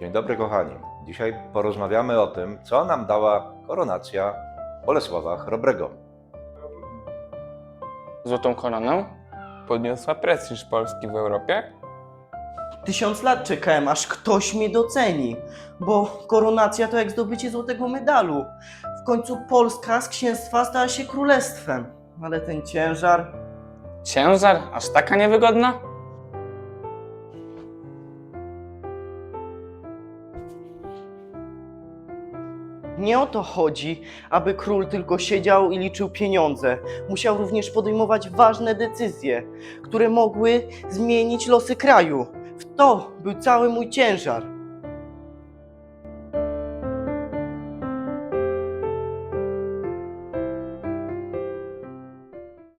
Dzień dobry kochani. Dzisiaj porozmawiamy o tym, co nam dała koronacja Bolesława Chrobrego. Złotą koronę podniosła prestiż Polski w Europie. 1000 lat czekałem, aż ktoś mnie doceni, bo koronacja to jak zdobycie złotego medalu. W końcu Polska z księstwa stała się królestwem, ale ten ciężar... Ciężar? Aż taka niewygodna? Nie o to chodzi, aby król tylko siedział i liczył pieniądze. Musiał również podejmować ważne decyzje, które mogły zmienić losy kraju. W to był cały mój ciężar.